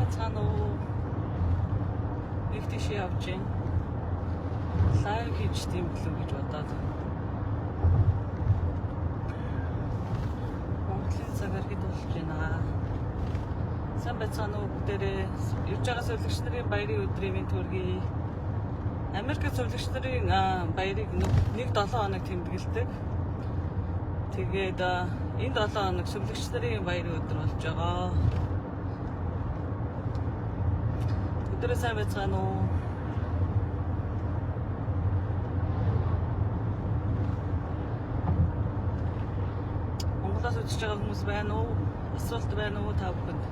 байцгаана уу? Нэг тийш явж гин. Лайв хийж тэмдэглүү гэж бодоод. Монголын цагаар хэд болж байна. Сайн байцгаана уу бүгдээрээ. Ирж байгаа зөвлөгч нарын баярын өдрийн мэнд хүргэе. Америк зөвлөгч нарын баярыг 1-7 хоног тэмдэглэдэг. Тэгээд энэ 7 хоног зөвлөгч нарын баярын өдөр болж байгаа. Өдрөө сайн байцгаана уу? Монголоос үзэж байгаа хүмүүс байна уу? Асуулт байна уу та бүхэнд?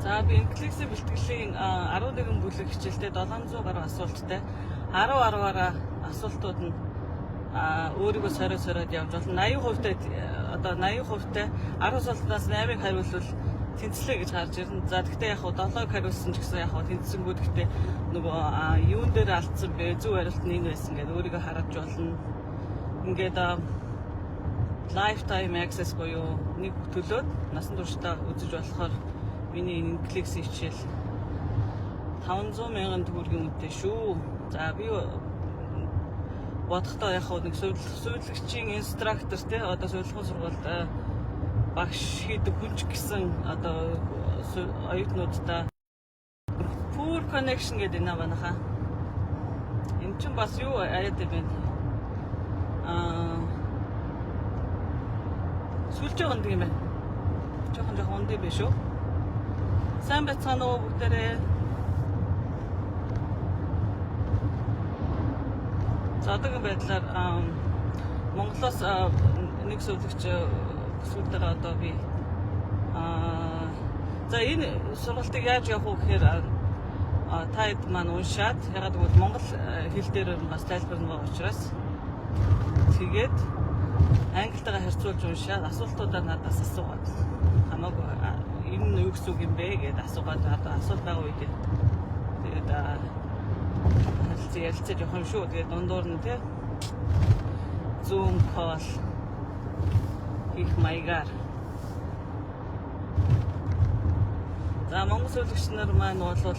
За би Netflix-ийн бэлтгэлийн 11 бүлэг хичээлтэй 700 гаруй асуулттай 10-10-аараа асуултууд нь өөрийгөө сориод явж болно. 80% одоо 80% 10 асуултнаас 8-ыг хариулвал тэнцлээ гэж гарч ирнэ. За гэхдээ яг 7-ыг хариулсан ч гэсэн яг тэнцсэнгүү гэхдээ нөгөө юун дээр алдсан бэ? Зөв хариулт нь энэ байсан гэдэг өөрийгөө харж болно. Ингээд lifetime access буюу нэг төлөөд насан туршдаа үзэж болохоор миний Netflix хичээл 500,000 төгрөгийн үнэтэй шүү. За би бодохдоо яг нэг сувилагчийн инструктор те одоо сувилгын сургуульд багш хийдэг хүнч гэсэн одоо оюутнуудаа poor connection гэдэг нэ банаха. Энэ ч бас юу яриад байна. Сүлж байгаа юм байна. Жохон ундий биш үү? Сайн байцгаана уу бүгдээрээ. За одоогийн байдлаар Монголоос нэг зөвлөгч бүсгүүдээр одоо би за энэ сургалтыг яаж явах вэ гэхээр та хэд маань уншаад ягаад гэвэл монгол хэл дээр бас тайлбар нэг учраас тэгээд англитайгаа харьцуулж уншаад асуултуудаа надаас асуугаад хамаагүй энэ юу гэсэн үг юм бэ гэдээ асуугаад асуулт байгаа үед тэгээд ярилцаж явах юм шүү. Тэгээд дундуур нь те Zoom call их маягаар. За монгол зөвлөгч нар маань бол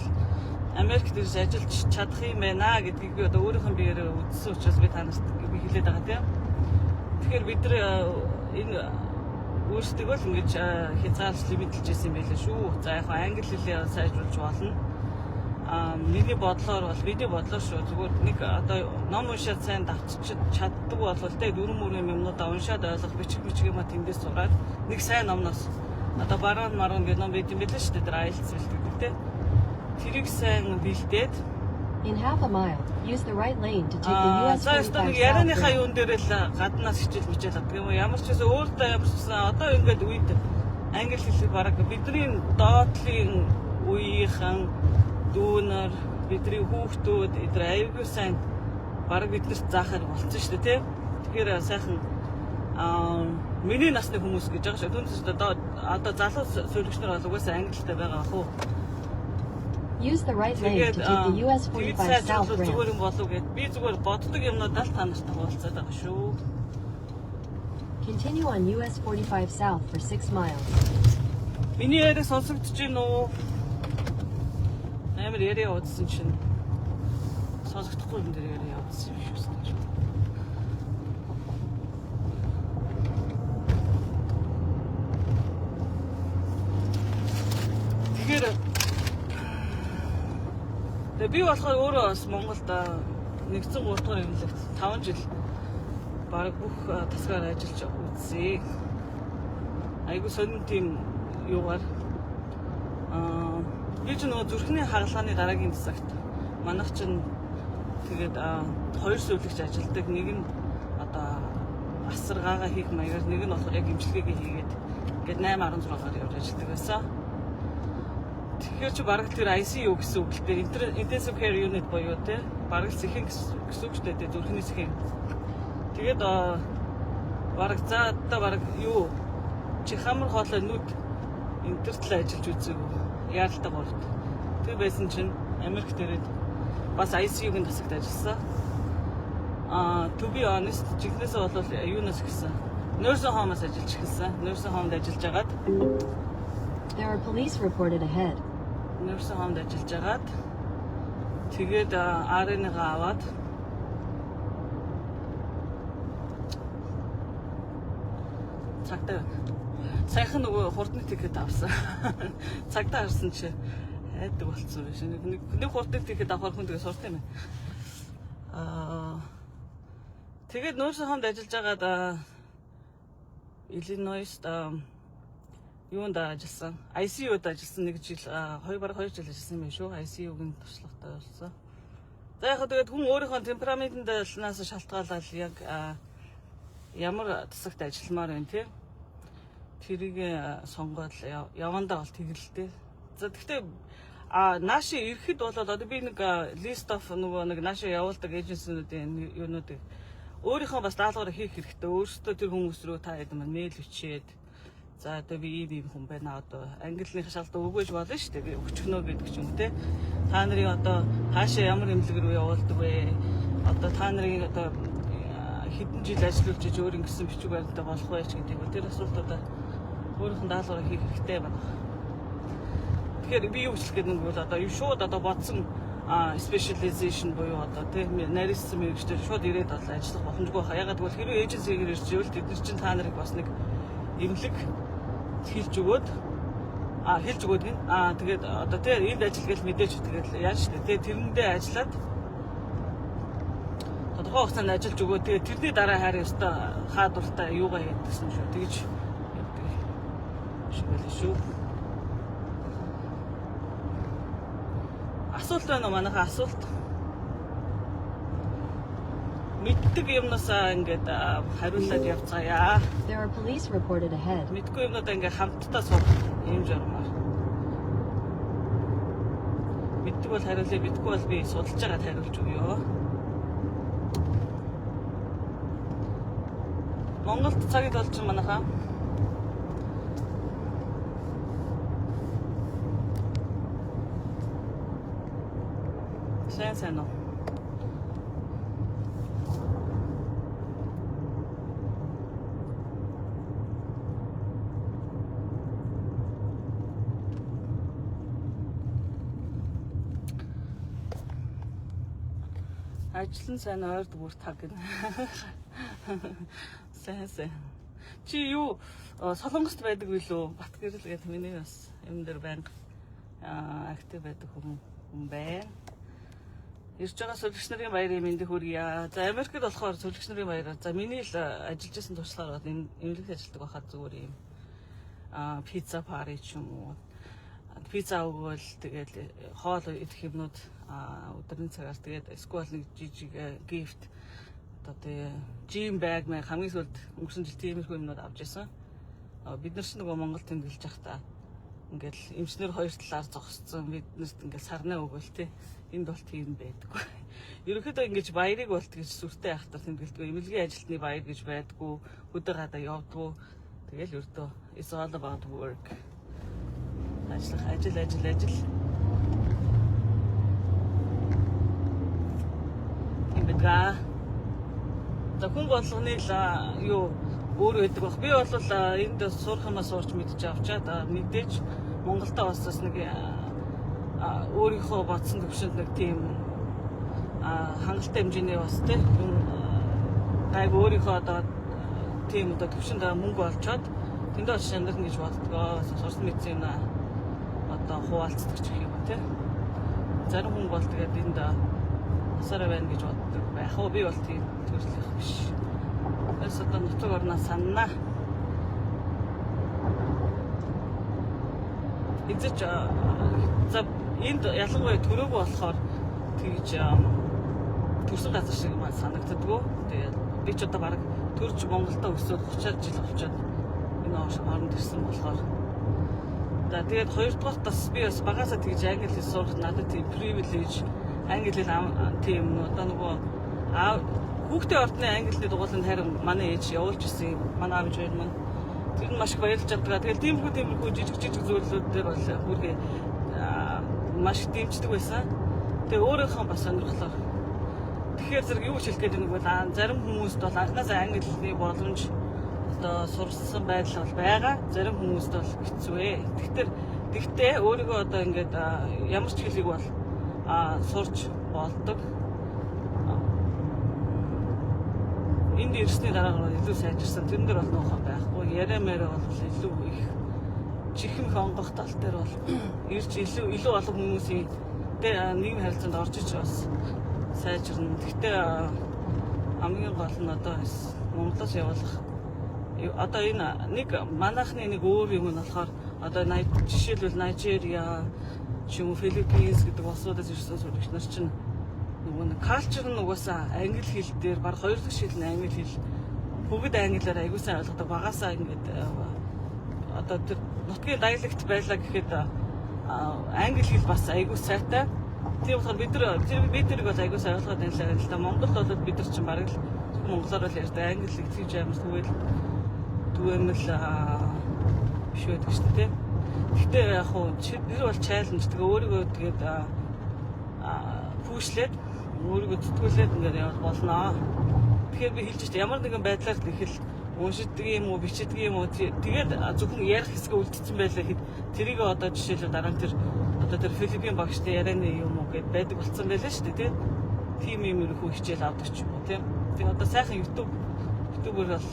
Америкт ирж ажиллаж чадах юм байна гэдгийг би одоо өөрийнхөө биеэрээ үзсэн учраас би танарт би хэлээд байгаа тийм. Тэгэхээр бид энэ өөрсдөө л ингэж хязгаарлалт мэдэлж ирсэн юм байлаа шүү. За яг англи хэлээ сайжруулж болно. Миний бодлоор бол бидний бодлоор шүү. Зүгээр нэг одоо ном уншаад сайн давтчих чаддаг бол тэ дөрвөн юмнуудаа уншаад ойлгох бичих юм а тэндээс сураад нэг сайн номноос одоо баруун гэдэг ном бид юм билээ шүү дээ. IELTS бэлтгэдэг тэ. Тэрийг сайн бэлдээд In half a mile, use the right lane to take the US 45 south. Ярианыхаа юун дээр л гаднаас хичээл бичээд авдаг юм уу? Ямар ч гэсэн өөртөө ямар ч гэсэн одоо ингээд үед англи хэлийг бараг бидний доотлын үеийнхэн дүүнер бидний хүүхдүүд эдгээр аюулгүй сайн бараг биднэрт заахаар болцсон шүү дээ, тийм. Тэгэхээр сайхан миний насны хүмүүс гэж байгаа шүү. Түүнээс одоо залуу зөвлөгч нар бол угаасаа англитай байгаа бах уу? Use the right lane to take the US 45 south ramp. Зүгээр юм болов гэд би зүгээр боддог юмнуудаа л та нарт хуваалцаад байгаа шүү. Continue on US 45 south for 6 miles. Миний яриа сонсогдож байна уу? Амар яриа удсан чинь сонсогдохгүй юм дээр яриа удсан юм шүү дээ. Тэгэхээр би болохоор өөрөө бас Монголд нэгдсэн 3 дахь эмнэлэгт 5 жил баг бүх тасгаар ажиллаж үзье. Айгуу сонин тийм юугаар би ч нөгөө зүрхний хагалгааны дараагийн засагт манайх чинь тэгээд 2 зөвлөгч ажилладаг. Нэг нь одоо асаргаагаа хийх маягаар, нэг нь болохоор яг имчилгээгээ хийгээд ингээд 8-16-аар явж ажилладаг байсан. Тэгэхээр чи бараг тэр ICU гэсэн үг л дээ. Intensive care unit боёо те. Бараг сэхэн гэсэн үг ч дээ зүрхний сэхэн. Тэгээд бараг за одоо бараг юу чи хамар хоолой нүд интертэл ажиллаж үзэв. Яаралтай болд. Тэр байсан чинь Америкт ирээд бас ICU-гийн тасагт ажилласан. To be honest, жигнэсээ бол юунаас гисэн. Nursing home-аас ажиллаж эхэлсэн. Nursing home-д ажиллаж агаад There are police reported ahead. Nursing home ажиллаж агаад тэгээд RN-гаа аваад цагтаа сайхан нөгөө хурдны тикет авсан. Цагтаа харсан чи айдаг болцсон биш. Нэг хурдны тикет авах хүн тэгээ сурт юм байна. Тэгээд nursing home ажиллаж агаад Illinois-д юунд ажилласан? ICU-д ажилласан нэг жил, бараг 2 жил ажилласан юм шүү. ICU-гийн туршлагатай болсон. За яг тэгээд хүн өөрийнхөө темпераментнаас шалтгаалаад яг ямар тасагт ажилламаар байна тий. Тэрийг сонгоод явандаа бол тэгэлтэй. За гэхдээ нааши ирэхэд бол одоо би нэг list of нөгөө нэг нааши явуулдаг эйженсинуудын юунуудыг өөрийнхөө бас даалгавар хийх хэрэгтэй. Өөрсдөө тэр хүмүүс рүү та хэд мэйл бичээд за одоо би ийм хүн байна одоо ангиллын шалтгаан өгөөж болно шүү дээ. Би өчгнөө гэдэг ч юм те. Та нарын одоо хаашаа ямар эмнэлэг рүү явуулдаг вэ? Одоо та нарын одоо хэдэн жил ажиллаж иж өөр ингэсэн бичиг баримттай болох вэ ч гэдэг. Тэр асуултуудаа өөрийнхөө даалгавар хийх хэрэгтэй байна. Тэгэхээр би юу хэлэх гээд нэг бол одоо шууд одоо бодсон specialization буюу одоо тийм нарийнсан мэрэгчдэр шууд ирээд бол ажиллах боломжгүй байна. Ягаад гэвэл хэрвээ эйженсигээр ирж ивэл тэд нар чинь та нарыг бас нэг эмнэлэг хэлж өгөөд гин тэгээд одоо тийм энд ажил гэж мэдээж тэгээд яаж ч тийм тэрэндээ ажиллаад тодорхой хугацаанд ажиллаж өгөө тэгээд тэрний дараа харин өстой хаадуртай юугаа хийдэг гэсэн шүү. Тэгж шигэл шүү. Асуулт байна уу манайха асуулт? Мэддэг юмнасаа ингээд хариулаад явцгаая. There are police reported ahead. Мэдгүй юмнуудаа ингээд хамтдаа сух юм журмаар. Мэддэг бол хариулъя, мэдгүй бол би судалж байгаад хариулж өгье. Монголд цагт болж манайха сайн уу. Ажлын сайн ойрд бүр таг гэнэ. Сайн. Чи юу Солонгост байдаг билүү? Батгэрэл гэдэг миний бас юм дээр банк актив байдаг хүн байна. Ирж байгаа сүлжигч нарын баярын мэндийг хүргье. За Америкт болохоор сүлжигч нарын баяраар. За миний л ажиллаж байсан туршлагаар бол эмнэлэгт ажилладаг байхад зүгээр юм. Пицца пари ч юм уу. Пицца өгөөл тэгээд хоол идэх юмнууд өдрийн цагаар тэгээд эсвэл нэг жижиг гифт одоо тэгээд жим баг мэ хамгийн сүүлд өнгөрсөн жил тиймэрхүү юмнууд авч ирсэн. Бид нар ч нөгөө Монголд тэмдэглэж явахдаа ингээл эмчнэр хоёр талаар зогсцсон биднэрт ингээл сарнаа өгөөл те. Энд бол тийм байдаггүй. Ерөнхийдөө ингэж баярыг болт гэж сүртэй ахтар тэмдэглэдэг. Эмнэлгийн ажилтны баяр гэж байдаггүй. Өдөр гадаа явдаггүй. Тэгэл өртөө it's all about work. Ажил. Имбэга. За хүн болгоны л юу өөр байдаг баг. Би бол энд сурах юмаа сурч мэдж авчаад мэдээж Монголдо бас нэг өөрийнхөө бодсон төвшөнд нэг тийм хангалттай хэмжээний бас тийм гайг өөрийнхөө одоо тийм одоо төвшөнд мөнгө олцоод тэндээ шандар гэж боддгоо сурсан мэдсэн юм одоо хуваалцдаг ч гэх юм тийм зарим хүн бол тэгээд энд асараа байна гэж боддог байх уу би бол тийм төрлөх биш. Тэрс одоо нутаг орноо санана. Эцэж за энд ялангуяа төрөөгүй болохоор тэгж төрсөн газар шиг маань санагддаггүй. Тэгээд би ч одоо баг төрж Монголдо өсөөд 30 жил болчиход энэ оронд ирсэн болохоор. За тэгээд хоёрдугаар бас би бас багасаа тэгж англи хэл сурах надад тийм privilege англи хэл тийм одоо нөгөө хүүхдээ ордны англи хэлний дугууланд харин манай ээж явуулж ирсэн манай аав хоёр маань тэр нь маш их баярлж чадгаа. Тэгээд тиймэрхүү жижиг зүйлүүд дээр бол бүргээ маш дэмждэг байсан. Тэгээ өөрийнхөө бас сонирхлоо. Тэгэхээр зэрэг юу хэлэх гээд нэг бол зарим хүмүүст бол анхнаасаа англи хэлний боломж одоо сурсан байдал бол байгаа. Зарим хүмүүст бол хэцүү ээ. Тэгтээ өөрийгөө одоо ингээд ямар ч хэлийг бол сурч болдог. Энд ирсний дараа илүү сайжирсан. Тэрэн дээр бол нөхөн байхгүй. Яриамаараа бол илүү их чихэн хонгох тал дээр бол ирж илүү олон хүмүүсийн нийгмийн харилцаанд орж иж бас сайжирна. Тэгтээ хамгийн гол нь одоо Монголоос явуулах одоо энэ нэг манайхны нэг өөр юм нь болохоор одоо жишээлбэл Найжериа ч юм уу Филиппинс гэдэг улсуудаас ирсэн сурагч нар чинь нөгөө нэг калчер нь угаасаа англи хэл дээр баг 2 дахь шил нь англи хэл бүгд англиар аягүй сайн ойлгодог багасаа ингээд одоо тэр нутгийн диалект байлаа гэхэд англи хэл бас аягүй сайтай. Тийм болохоор бид тэрийг бол аягүй сайн ойлгоод байлаа л да. Монгол бол бид нар чинь баг л монголоор л ярьдаг англи хэл гэж амар түгээмэл биш байдаг шүү дээ. Гэхдээ яг хуу тэр бол чаленж. Тэгээ өөрийгөө тэгээд пүүшлээд өөрийгөө зүтгүүлээд ингээд явах болно. Тэгэхээр би хэлж байна ямар нэгэн байдлаар ихэл уншиддаг юм уу, бичдэг юм уу тэгээд зөвхөн ярих хэсгээ үлдсэн байлаа хэд тэрийг одоо жишээлбэл дараа нь тэр Филиппин багштай ярианы юм уу гэд байдаг болцсон байлаа шүү дээ, тийм юм ирэх хичээл авдаг ч юм уу, тийм. Тэгээ одоо сайхан YouTube-ээр бол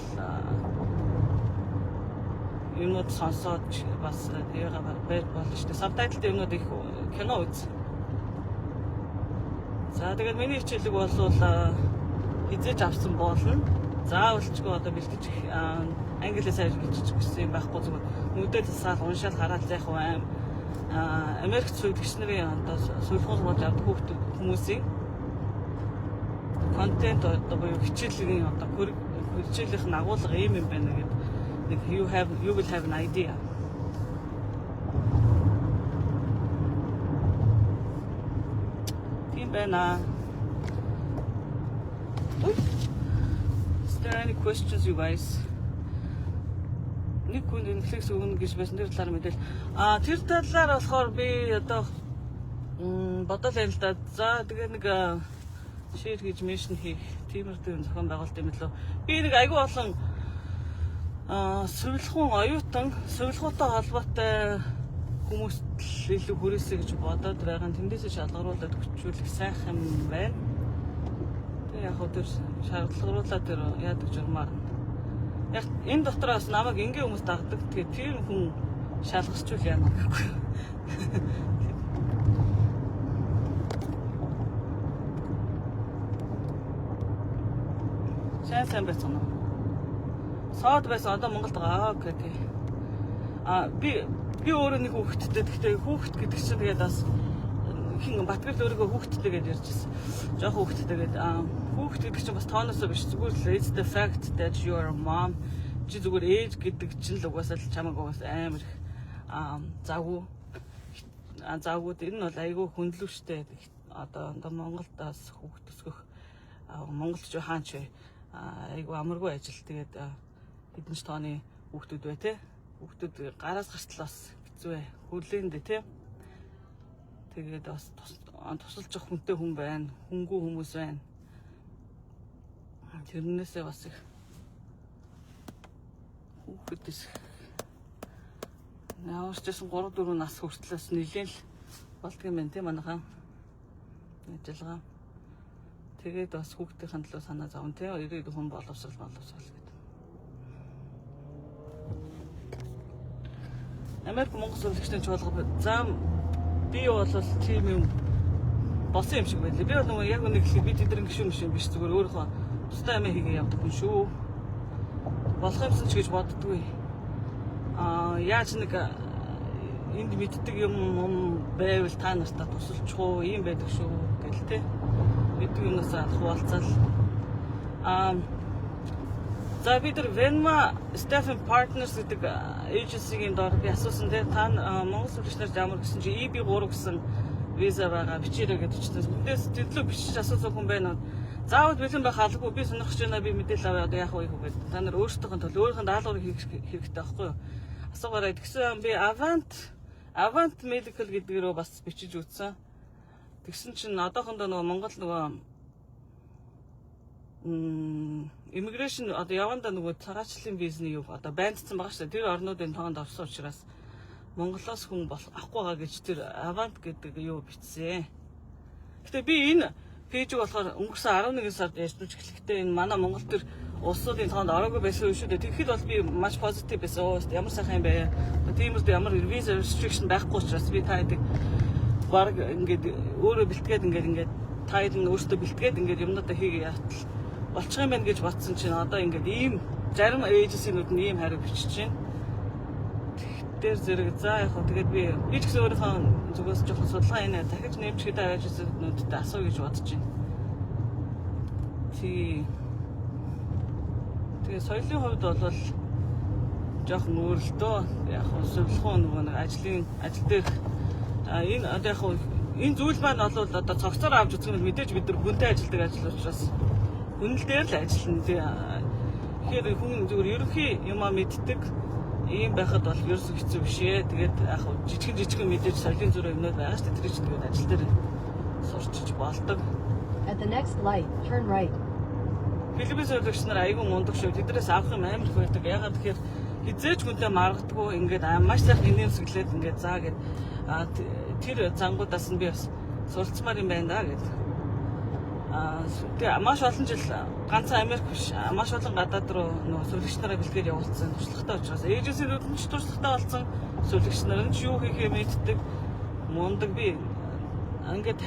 юмнууд сонсоод бас яагаад байж болно шүү дээ. Сабтайтлтай юмнууд их кино үз. За тэгээд миний хичээлэг бол хизээж авсан болно. Заавалчгүй одоо бэлдэж англиар сайн хэлчих гэсэн юм байхгүй зүгээр нүдээ засаал уншаал хараад зайх аим Америк сүйдэгч нарын одоо сүүлхэн сургууль авдаг хүмүүсийн контент одоо буюу хичээлийн одоо хичээлийн агуулга юм байна гэдэг нэг you will have an idea. Тийм байна. Is there any questions, you guys? Нэг хүн Netflix өгнө гэж байсан тэр талаар мэдээл. Тэр талаар болохоор би одоо бодол байл да. За тэгээ нэг share гэж mention хийх тиймэрхүү зохион байгуулалт юм лөө. Би нэг айгүй олон сувилхун оюутан, сувилхуутай холбоотой хүмүүст илүү хүрээсэй гэж бодоод байгаа. Тэндээсээ шалгаруулад өчүүлэх сайхан юм байна. Яг өдөр шалгаруулаад тэр яадаг журмаар. Яг энэ дотроос намайг ингийн хүмүүс дагдаг. Тэгээ тэр хүн шалгасчул яана гэхгүй. Сайн байсан уу? Соод байсан одоо Монголд байгаа. Окей. Би өөрөө нэг хүүхэдтэй. Гэхдээ хүүхэд гэдэг чинь тэгээд бас хин Батгэрл өөрийгөө хүүхэдтэй гэж ярьж байсан. Жохо хүүхэдтэй гэдэг. Хүүхэд гэдэг чинь бас тооноосоо биш. Зүгээр л it's the fact that you are a mom. Чи зүгээр ээж гэдэг чинь л угаасаа л чамайг угаасаа амар их завгүй. Энэ нь бол айгүй хөндлөвчтэй. Одоо Монголдаас хүүхэд өсгөх монголч хаач вэ? Айгүй амаргүй ажил. Тэгээд хэдэн ч тооны хүүхдүүд бай тээ. Хүүхдүүд гараас гарчлаа бас хэцүү бай. Хүлээндэ тээ. Тэгээд бас тусалж явах хүнтэй хүн байна. Хөнгүү хүмүүс байна. Тэрнээсээ бас их хүүхдээс ямар ч гэсэн 3-4 нас хүртлээс нэлээд л болдго юм байна тийм манайхаа ажиллагаа. Тэгээд бас хүүхдийн төлөө санаа зовн тийм ирээд хүн боловсрал гэдэг. Америк Монгол сурагчдын чуулга зам би бол тийм юм болсон юм шиг байлээ. Би бол яг нэг хэлээ би тэдний гişүн биш зүгээр өөрөө тустай амиа хийгээ явдаг хүн шүү. Болох юмсан ч гэж боддгүй. Яаж нэг энд мэддэг юм байвал та нартаа тусалчих уу юм байдаг шүү гэл тээ. Мэддэг юмнаас хуваалцал. За бид нар Venma Stephen Partners гэдэг agency-ийн доор би асуусан те та Монгол сурагч нарт ямар гэсэн чи EB3 гэсэн виза байгаа бичээрэй гэж хэлсэн. Тэндээс тэрлөө бичиж асуусан хүн байна. Заавал бэлэн байх алгүй би сонирхож байна би мэдээлэл авъя одоо яах вэ гэдэг. Та нар өөрсдийнхөө төлөө өөрийнхөө даалгаврыг хийх хэрэгтэй байхгүй юу? Асуугаарай. Тэгсэн би Avant Medical гэдгээрөө бас бичиж үзсэн. Тэгсэн чинь одоохондоо нөгөө Монгол нөгөө immigration одоо яванда нөгөө цагаачлалын визний юу одоо байнцсан байгаа шүү дээ. Тэр орнуудын тоонд орсон учраас Монголоос хүн авахгүй байгаа гэж тэр Avant гэдэг юу бичсэн. Гэтэ би энэ пэйжийг болохоор өнгөрсөн 11 сард ярьж эхлэхдээ энэ манай Монгол төр улсуудын тоонд ороогүй байсан юм шүү дээ. Тэгэхэд бол би маш позитив байсан. Ямар сайхан юм бэ? Тиймээс ямар visa restriction байхгүй учраас би та хэдэг баг ингээд өөрөө бэлтгээд ингээд та хэд нь өөртөө бэлтгээд ингээд юмнуудаа хийгээ яатал болчих юм байна гэж бодсон чинь одоо ингээд ийм зарим эйженсинууд нь ийм хариу бичиж байна. Тэр зэрэг за яг хөө тэгээд би ч гэсэн өөрийнхөө зүгээс жоохон судалгааийнэ дахиж нэмж хэд аваачсуудтай асуу гэж бодож байна. Тэгээ соёлын хувьд бол жоохон өөрлөлтөө яг хөө зөвлөхөө нөгөө нэг ажил дээр энэ одоо яг хөө энэ зүйл маань бол одоо цогцоор авч үзэх юм мэдээж бид нар хүнтэй ажилладаг ажил учраас хүнэл дээр л ажиллана. Тэгэхээр хүн зүгээр ерөнхий юмаа мэддэг ийм байхад бол ерөөсөө хэцүү биш ээ. Тэгээд яг жижигэн мэдээж соёлын зүрх юмнууд байгаа шүү дээ. Тэр чинь тэгээд ажил дээр сурчиж болдог. At the next light, turn right. Филиппин соёлогч нар айгүй мундаг шүү. Тэднээс авах юм амар их байдаг. Ягаад тэгэхээр хизээж хүнтэй маргадгүй ингээд маш сайхан инээмсэглээд ингээд заа гэд тэр зангуудаас нь би бас суралцмаар юм байна да гэдэг. Тэгээ маш олон жил ганцхан Америк биш маш олон гадаад руу нөгөө сувлагч нараа бэлтгээр явуулсан туршлагатай учраас эйженсинүүд нь ч туршлагатай болсон сувлагч нар нь юу хийхээ мэддэг мундаг би ингээд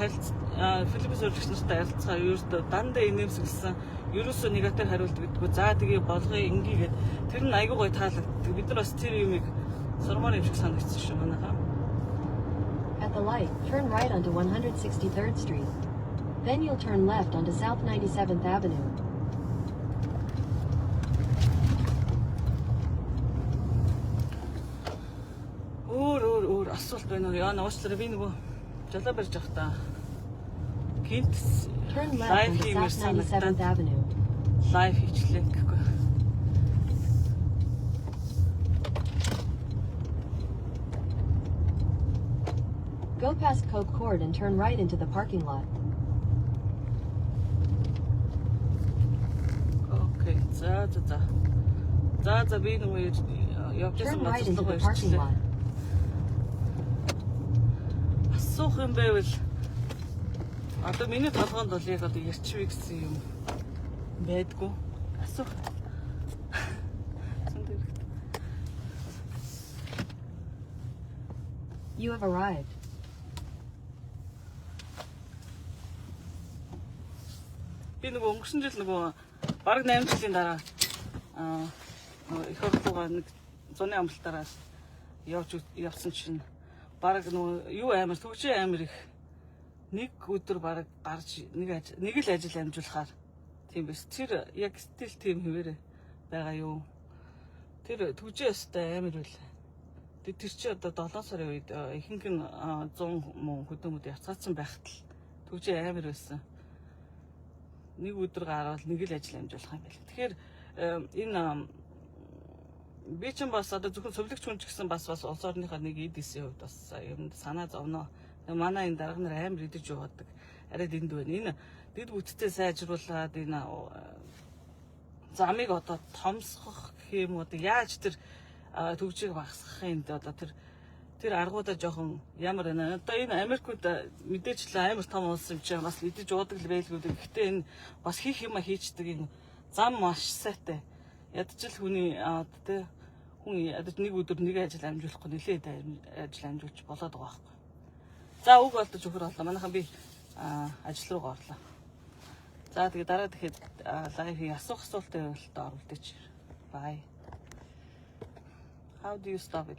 Филиппин сувлагч нартай ярилцгаа ерөөдөө дандаа инээмсэглсэн ерөөсөө негатив хариулт гэдэггүй за тэгээ болгоё ингэгээд тэр нь айгүй гоё таалагддаг бид нар бас тэр юмыг сурмаар юм шиг санагдсан шүү манайхаа. At the light, turn right onto 163rd Street. Then you'll turn left onto South 97th Avenue. Өөр асуулт байна уу? Яа нууцлаа би нөгөө жолоо барьж явах та. Гинт Turn left onto South 97th Avenue. Live хийчлээ гэхгүй. Go past Coke Court and turn right into the parking lot. Okay, за би нөгөө явж Turn байсан right into the газар parking руу lot. асуух юм байвал одоо миний толгоонд бол яг одоо ярьчихвэ гэсэн юм байдгүй. Асуух. You have arrived. Би нөгөө өнгөрсөн жил нөгөө бараг 8 жилийн дараа их хурлуугаа нэг зуны амралтаараа явсан чинь бараг нөгөө юу амар төгжээ амар их нэг өдөр бараг гарч нэг л ажил амжуулахаар тийм биш. Тэр яг стил тийм хэвээрээ байгаа юу. Тэр төгжээ өстэй амар үл. Тэр чи одоо 7 сарын үед ихэнх нь 100 мөн хөдөмөд яцгаацсан байхад л төгжээ амар байсан. Нэг өдөр гараад нэг л ажил амжуулах юм байл. Тэгэхээр энэ би ч бас одоо зөвхөн сувлагч хүн ч гэсэн бас улс орныхоо нэг эдисийн хувьд бас юм санаа зовноо. Манай энэ дарга нар амар идэж яваадаг. Арай дэнд байна. Энэ дэд бүтцээ сайжруулад энэ замыг одоо томсгох гэх юм уу одоо яаж тэр төгжийг багасгахын одоо тэр аргуудаа жоохон ямар байна. Одоо энэ Америкууд мэдээж л амар том улс юм чинь бас идэж уудаг л байлгүй. Гэхдээ энэ бас хийх юма хийчдэг энэ зам маш сайтай. Ядчил хүний тэ хүн ядаж нэг өдөр нэг ажил амжуулахгүй нэлээд ажил амжуулж болоод байгаа байхгүй. За үг болдож өхөр боллоо. Манайхан би ажил руу орлоо. За тэгээ дараа тэгэхэд лайв асуулттай байвал оролдож. Bye. How do you stop it?